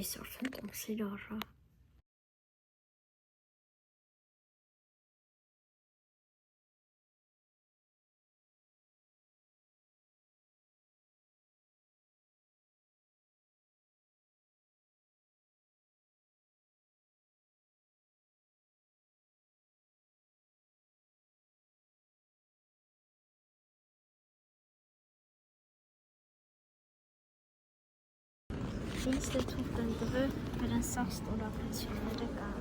Այսօր տոմսեր առա։ Ինձ դե թուղթ են տվել, վերան սաղ ստորագրությունները կան։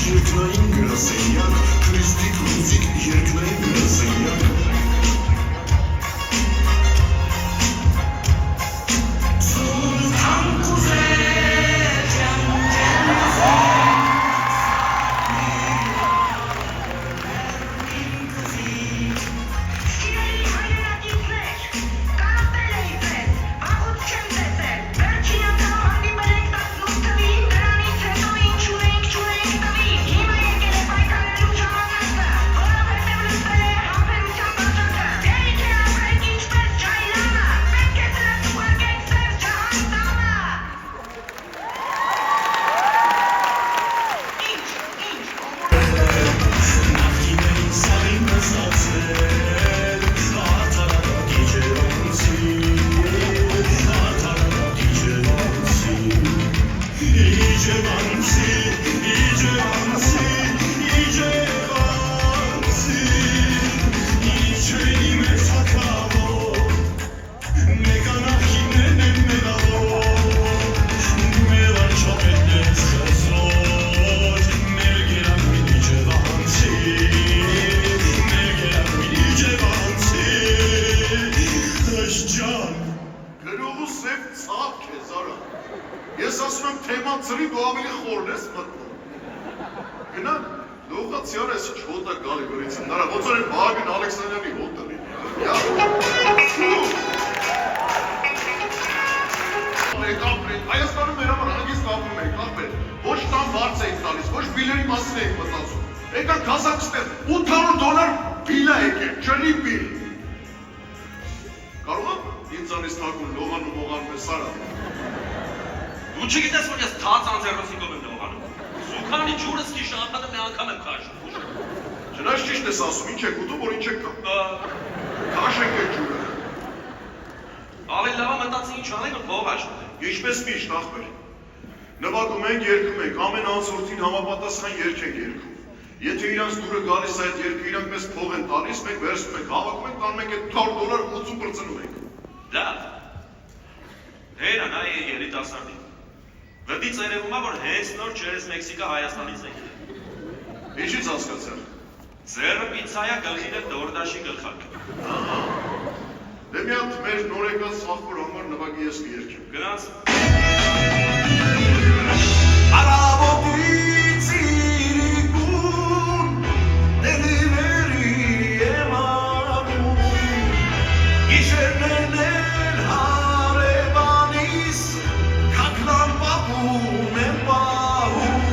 Երկնային գրասենյակ, քրիստիկ մյուզիկ, երկնային գրասենյակ Լողացիան ես չոտը գալի գրիցն, նրա ոցոր են Բաղագին Ալեքսանյանի հոտը Հայաստանում մեր համար հանգիստ ապրում ենք, ապեր, ոչ տան բարձ էինք տալիս, ոչ բիլերի մասին էինք մտածում, եկան Կազախստան $800 բիլա եկել, ջրի բիլ։ Կարող եմ ինձանից թակուն լողանում մողանում է սարա։ Դու չգիտես, որ ես թաց անձեռնոցիկով եմ լողանում։ Զուքանի ջուրս կիշը աղատը մի անգամ եմ քաշում։ Չնայած ճիշտ ես ասում, ինչ եք ուտում, որ ինչ եք կամ։ Քաշենք է ջուրը։ Ավելի լավ մտածի ինչ անենք ու փող աշխատենք։ Ինչպես միշտ ախպեր։ Նվագում ենք, երգում ենք, ամեն անցորդին համապատասխան երգ ենք երգում։ Եթե իրանց դուրը գալիս այդ երգը, իրանք մեզ փող են տալիս, մենք վերցնում ենք, հավաքում ենք, տանում ենք այդ $800 80 պրծնում ենք։ Լավ։ Հերանա է երիտասարդին։ Վտից երևում է, որ հենց նոր ջերես Մեքսիկա Հայաստանից եք։ Ինչից հասկացար։ Ձեռը պիցայա գլխին է դորդաշի գլխակ։ Դե մի հատ մեր նոր եկած ախպոր համար նվագի ես մի երգեմ։ Գնաց։ Արաբոտից իրիկուն դելիվերի եմ անում Գիշերներն են հարևանիս կակլան պապում եմ պահում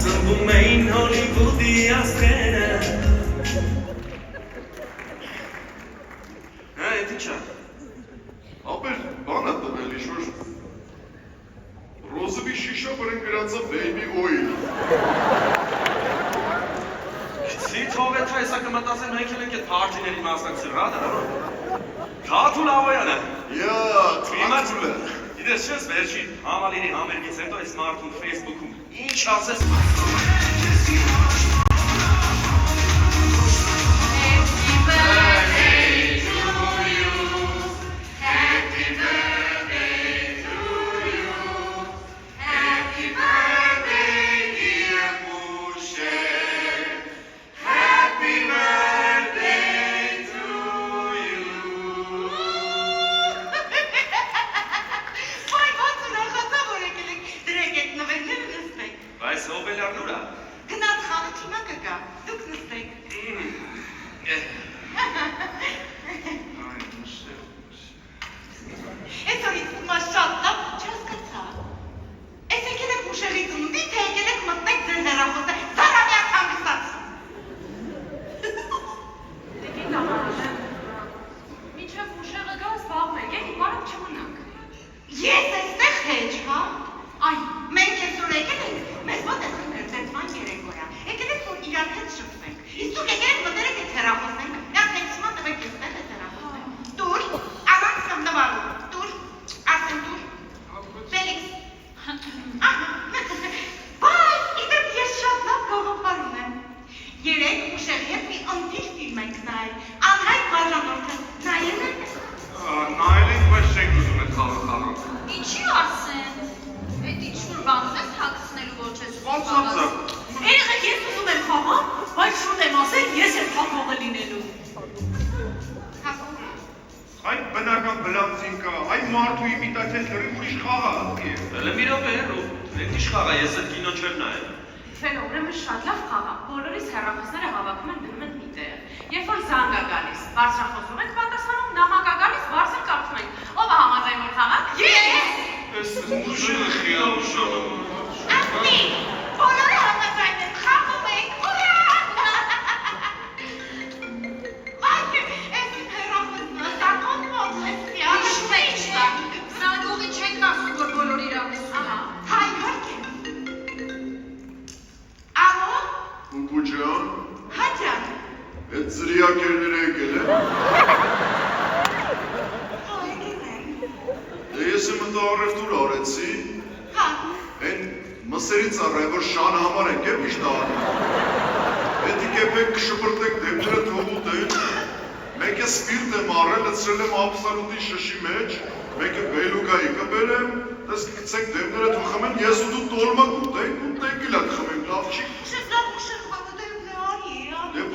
Ծնվում էին հոլիվուդի աստղերը Ապեր, բան է տվել ինչ-որ ռոզովի շիշա վրեն գրածա baby oil։ Գցի թող է թե հեսա կմտասեն մենք էլ ենք այդ պարտիների մասնակցել, ռադա։ Թաթուլ ավոյանը։ Յա, թաթուլը։ Իդես չես վերջին համալիրի համերգից հետո այս մարդուն Facebook-ում ինչ ասես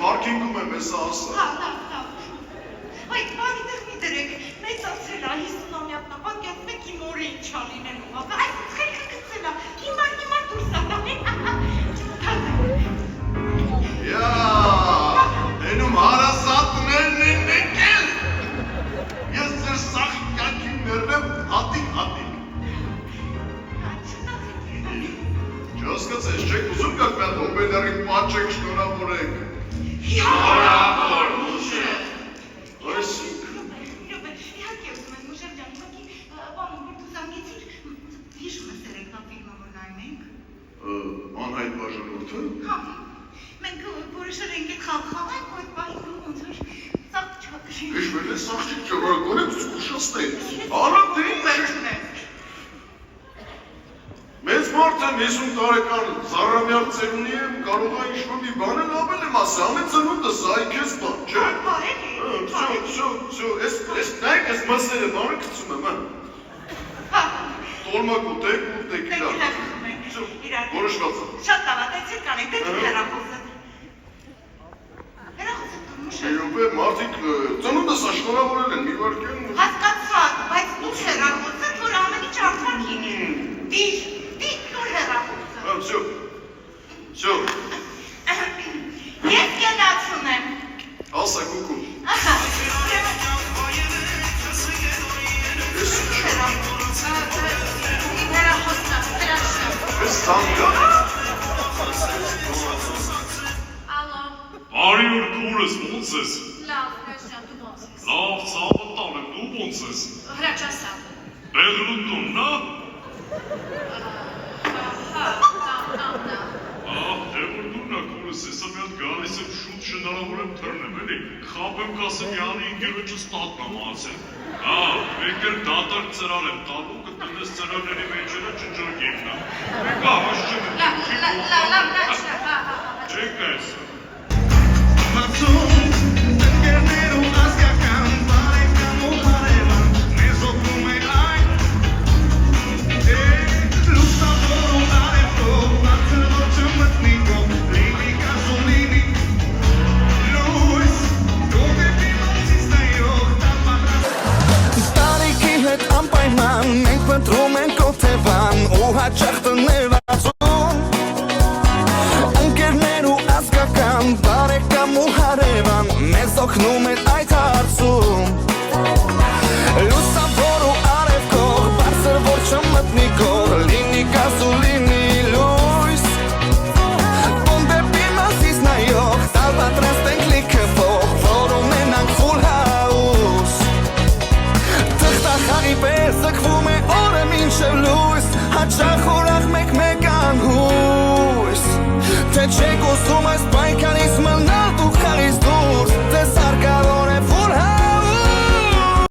Պարքինգում եմ ես ասա։ Այդ բանի դեղ մի դրեք, Մեծ ասելա 50-ամյակ նապատակ մեկ իմ օրը ինչ ալինելու, այս խելքը գցելա, հիմար դուրս ալա, Յա, էնում հարասատներն են եկել, ես ձեր սախիկյակին ներնեմ հատիկ, չհասկացես, չեք ուզում կակ մյատ հոբելյարի պաչեք շնորավորեք, Շնորավոր ուժը, իհարկե ուզում եմ ուժեր ջան, իհարկե բանում, որ դու զանգեցիր, հիշում ես երեկվա ֆիլմը, որ նայում ենք, անհայտ բաժանորդը, մենք որոշել ենք այդ խաղանք, որ այդ պահին դու ոնց որ ծաղ չհատշի։ հիշվել է սաղջիկ ճվարագորեմ զգուշասնեք, արամ դե ինչ Մեծ մարդ եմ 50 տարեկան Զարամյար ծերունի եմ, կարող է ինչ-որ մի բան էլ ավել եմ ասի, ամեն ծնունդս այ քեզ բան, չէ՞։ Всё, ես նայեք, ես մասերը բանը գցում եմ, Տոլմակ ուտեք ու տեկիլա։ Որոշված է։ Շատ լավ, այդպես կանենք, դե հեռախոսը։ Հեռախոսը դուրմուշ է։ Եյոպե, մարդիկ ծնունդս աշնորավորել են, մի վարկեն։ Հասկացված, բայց դու հեռախոսը, որ ամեն ինչ արդար լինի։ Դիր դու հեռախոսը։ Всё։ Ես գնացում եմ։ Ասա կուկու։ Ես ծանգա։ Ալո, Բարի օր քուրս ոնց ես։ լավ, հրաշան, դու ոնց ես։ Լավ ցավը տալ եմ, դու ոնց ես։ Հրաչասավ։ Բեղլուտունն է։ Դե որ դուրն է քուրս, ես մի հատ գալիս եմ շուտ շնորհավոր եմ թռնեմ, էլի։ Խապեմ կասեմ յանի ինգերոջս տատն եմ ասել։ Մեկ էլ դատարկ ծրար եմ տալու, կտնես ծրարների մեջերը ճնջակինն է։ Մեկ հաշճեմ եմ։ Լավ, Չեք ես։ Մացում ընկերներու ազգական բարեկամ ու հարևան մեզ օգնում է այն լուսավորում արևքով բարձր ոչը մտնի կողմ լինի կազում լինի լույս դու դեպի մոցից նայող Տարիքի հետ անպայման մենք փնտրում ենք օթևան ու հաճախ տնելացում ընկերներ ու ազգական բարեկամ ու հարևան մեզ օգնում են այդ հարցում լուսավոր ու արևքող բարձր որ չմտնի կող լինի գազ ու լինի լույս ոնց դեպի մասից նայող տալ պատրաստ ենք լիքը փող որ ունենանք full house Թղթախաղի պես զգվում է օրը մինչև լույս հաճախ ուրախ մեկ անհույս Թե չեք ուզում այս պայքարից մնալ